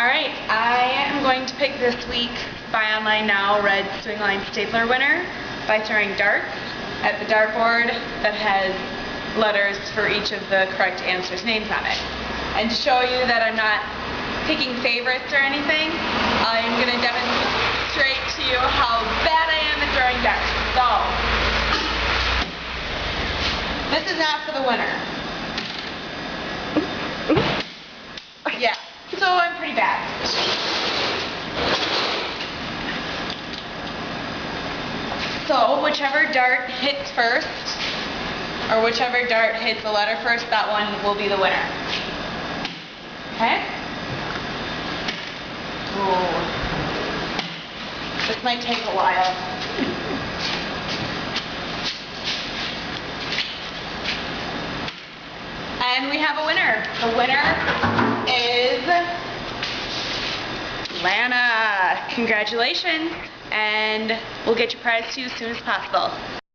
Alright, I am going to pick this week BuyOnlineNow red Swingline Stapler Winner by throwing darts at the dartboard that has letters for each of the correct answers' names on it. And to show you that I'm not picking favorites or anything, I'm going to demonstrate to you how bad I am at throwing darts. So, this is not for the winner. Yeah, so I'm pretty bad. So whichever dart hits first, or whichever dart hits the letter first, that one will be the winner. Okay? Ooh. This might take a while. And we have a winner. The winner is Lana. Congratulations, and we'll get your prize to you as soon as possible.